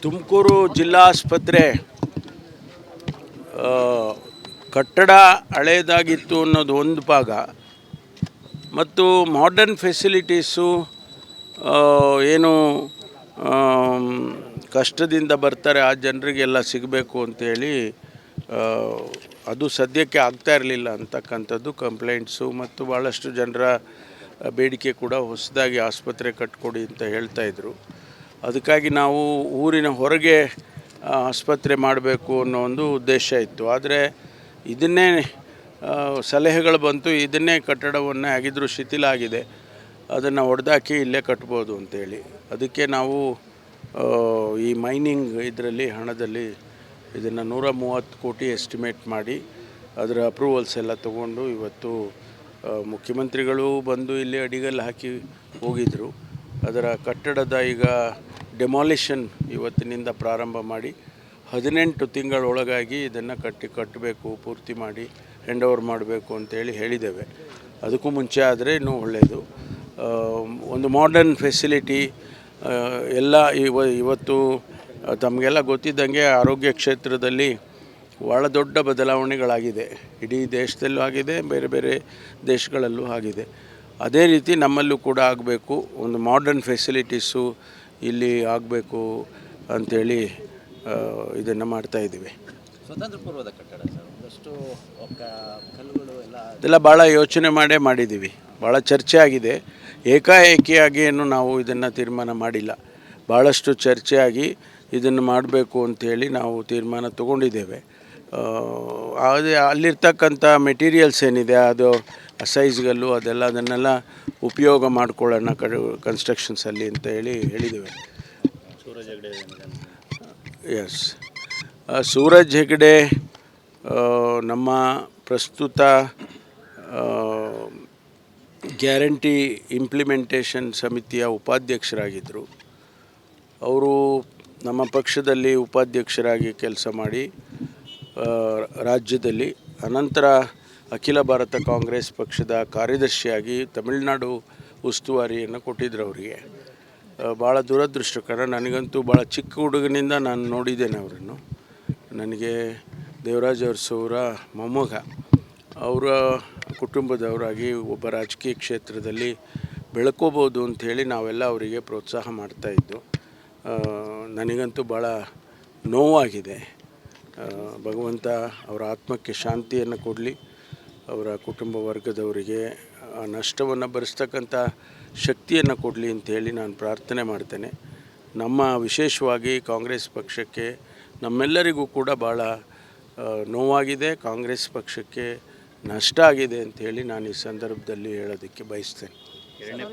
ತುಮಕೂರು ಜಿಲ್ಲಾ ಆಸ್ಪತ್ರೆ ಕಟ್ಟಡ ಹಳೇದಾಗಿತ್ತು ಅನ್ನೋದು ಒಂದು ಭಾಗ ಮತ್ತು ಮಾಡರ್ನ್ ಫೆಸಿಲಿಟೀಸು ಏನು ಕಷ್ಟದಿಂದ ಬರ್ತಾರೆ ಆ ಜನರಿಗೆಲ್ಲ ಸಿಗಬೇಕು ಅಂತೇಳಿ ಅದು ಸದ್ಯಕ್ಕೆ ಆಗ್ತಾ ಇರಲಿಲ್ಲ ಅಂತಕ್ಕಂಥದ್ದು ಕಂಪ್ಲೇಂಟ್ಸು ಮತ್ತು ಭಾಳಷ್ಟು ಜನರ ಬೇಡಿಕೆ ಕೂಡ ಹೊಸದಾಗಿ ಆಸ್ಪತ್ರೆ ಕಟ್ಕೊಡಿ ಅಂತ ಹೇಳ್ತಾಯಿದ್ರು. ಅದಕ್ಕಾಗಿ ನಾವು ಊರಿನ ಹೊರಗೆ ಆಸ್ಪತ್ರೆ ಮಾಡಬೇಕು ಅನ್ನೋ ಒಂದು ಉದ್ದೇಶ ಇತ್ತು. ಆದರೆ ಇದನ್ನೇ ಸಲಹೆಗಳು ಬಂತು, ಇದನ್ನೇ ಕಟ್ಟಡವನ್ನು ಆಗಿದ್ರೂ ಶಿಥಿಲ ಆಗಿದೆ, ಅದನ್ನು ಹೊಡೆದಾಕಿ ಇಲ್ಲೇ ಕಟ್ಬೋದು ಅಂತೇಳಿ. ಅದಕ್ಕೆ ನಾವು ಈ ಮೈನಿಂಗ್ ಇದರಲ್ಲಿ ಹಣದಲ್ಲಿ ಇದನ್ನು 130 ಕೋಟಿ ಎಸ್ಟಿಮೇಟ್ ಮಾಡಿ ಅದರ ಅಪ್ರೂವಲ್ಸ್ ಎಲ್ಲ ತೊಗೊಂಡು ಇವತ್ತು ಮುಖ್ಯಮಂತ್ರಿಗಳು ಬಂದು ಇಲ್ಲಿ ಅಡಿಗಲ್ಲು ಹಾಕಿ ಹೋಗಿದ್ದರು. ಅದರ ಕಟ್ಟಡದ ಈಗ ಡೆಮಾಲಿಷನ್ ಇವತ್ತಿನಿಂದ ಪ್ರಾರಂಭ ಮಾಡಿ 18 ತಿಂಗಳೊಳಗಾಗಿ ಇದನ್ನು ಕಟ್ಟಬೇಕು, ಪೂರ್ತಿ ಮಾಡಿ ಹ್ಯಾಂಡ್ ಓವರ್ ಮಾಡಬೇಕು ಅಂತೇಳಿ ಹೇಳಿದ್ದೇವೆ. ಅದಕ್ಕೂ ಮುಂಚೆ ಆದರೆ ಇನ್ನೂ ಒಳ್ಳೆಯದು. ಒಂದು ಮಾಡರ್ನ್ ಫೆಸಿಲಿಟಿ ಎಲ್ಲ ಇವತ್ತು ತಮಗೆಲ್ಲ ಗೊತ್ತಿದ್ದಂಗೆ ಆರೋಗ್ಯ ಕ್ಷೇತ್ರದಲ್ಲಿ ಭಾಳ ದೊಡ್ಡ ಬದಲಾವಣೆಗಳಾಗಿದೆ. ಇಡೀ ದೇಶದಲ್ಲೂ ಆಗಿದೆ, ಬೇರೆ ಬೇರೆ ದೇಶಗಳಲ್ಲೂ ಆಗಿದೆ. ಅದೇ ರೀತಿ ನಮ್ಮಲ್ಲೂ ಕೂಡ ಆಗಬೇಕು, ಒಂದು ಮಾಡರ್ನ್ ಫೆಸಿಲಿಟೀಸು ಇಲ್ಲಿ ಆಗಬೇಕು ಅಂಥೇಳಿ ಇದನ್ನು ಮಾಡ್ತಾಯಿದ್ದೀವಿ. ಸ್ವತಂತ್ರ ಪೂರ್ವದ ಕಟ್ಟಡ ಸರ್, ಒಂದಷ್ಟು ಕಲ್ಲುಗಳು ಇದೆಲ್ಲ ಭಾಳ ಯೋಚನೆ ಮಾಡಿದ್ದೀವಿ. ಭಾಳ ಚರ್ಚೆ ಆಗಿದೆ. ಏಕಾಏಕಿಯಾಗಿ ಏನು ನಾವು ಇದನ್ನು ತೀರ್ಮಾನ ಮಾಡಿಲ್ಲ. ಭಾಳಷ್ಟು ಚರ್ಚೆಯಾಗಿ ಇದನ್ನು ಮಾಡಬೇಕು ಅಂಥೇಳಿ ನಾವು ತೀರ್ಮಾನ ತಗೊಂಡಿದ್ದೇವೆ. ಅದೇ ಅಲ್ಲಿರ್ತಕ್ಕಂಥ ಮೆಟೀರಿಯಲ್ಸ್ ಏನಿದೆ ಅದು ಸೈಜ್ಗಲ್ಲು ಅದನ್ನೆಲ್ಲ ಉಪಯೋಗ ಮಾಡ್ಕೊಳ್ಳೋಣ ಕನ್ಸ್ಟ್ರಕ್ಷನ್ಸಲ್ಲಿ ಅಂತ ಹೇಳಿದ್ದೇವೆ. ಎಸ್, ಸೂರಜ್ ಹೆಗ್ಡೆ ನಮ್ಮ ಪ್ರಸ್ತುತ ಗ್ಯಾರಂಟಿ ಇಂಪ್ಲಿಮೆಂಟೇಷನ್ ಸಮಿತಿಯ ಉಪಾಧ್ಯಕ್ಷರಾಗಿದ್ದರು. ಅವರು ನಮ್ಮ ಪಕ್ಷದಲ್ಲಿ ಉಪಾಧ್ಯಕ್ಷರಾಗಿ ಕೆಲಸ ಮಾಡಿ ರಾಜ್ಯದಲ್ಲಿ, ಅನಂತರ ಅಖಿಲ ಭಾರತ ಕಾಂಗ್ರೆಸ್ ಪಕ್ಷದ ಕಾರ್ಯದರ್ಶಿಯಾಗಿ ತಮಿಳುನಾಡು ಉಸ್ತುವಾರಿಯನ್ನು ಕೊಟ್ಟಿದ್ದರು ಅವರಿಗೆ. ಭಾಳ ದುರದೃಷ್ಟಕರ. ನನಗಂತೂ ಭಾಳ ಚಿಕ್ಕ ಹುಡುಗನಿಂದ ನಾನು ನೋಡಿದ್ದೇನೆ ಅವರನ್ನು. ನನಗೆ ದೇವರಾಜ್ ಅರಸು ಮೊಮ್ಮಗ, ಅವರ ಕುಟುಂಬದವರಾಗಿ ಒಬ್ಬ ರಾಜಕೀಯ ಕ್ಷೇತ್ರದಲ್ಲಿ ಬೆಳ್ಕೋಬೋದು ಅಂಥೇಳಿ ನಾವೆಲ್ಲ ಅವರಿಗೆ ಪ್ರೋತ್ಸಾಹ ಮಾಡ್ತಾಯಿದ್ದು. ನನಗಂತೂ ಭಾಳ ನೋವಾಗಿದೆ. ಭಗವಂತ ಅವರ ಆತ್ಮಕ್ಕೆ ಶಾಂತಿಯನ್ನು ಕೊಡಲಿ, ಅವರ ಕುಟುಂಬ ವರ್ಗದವರಿಗೆ ಆ ನಷ್ಟವನ್ನು ಭರಿಸ್ತಕ್ಕಂಥ ಶಕ್ತಿಯನ್ನು ಕೊಡಲಿ ಅಂಥೇಳಿ ನಾನು ಪ್ರಾರ್ಥನೆ ಮಾಡ್ತೇನೆ. ನಮ್ಮ ವಿಶೇಷವಾಗಿ ಕಾಂಗ್ರೆಸ್ ಪಕ್ಷಕ್ಕೆ ನಮ್ಮೆಲ್ಲರಿಗೂ ಕೂಡ ಭಾಳ ನೋವಾಗಿದೆ. ಕಾಂಗ್ರೆಸ್ ಪಕ್ಷಕ್ಕೆ ನಷ್ಟ ಆಗಿದೆ ಅಂಥೇಳಿ ನಾನು ಈ ಸಂದರ್ಭದಲ್ಲಿ ಹೇಳೋದಕ್ಕೆ ಬಯಸ್ತೇನೆ.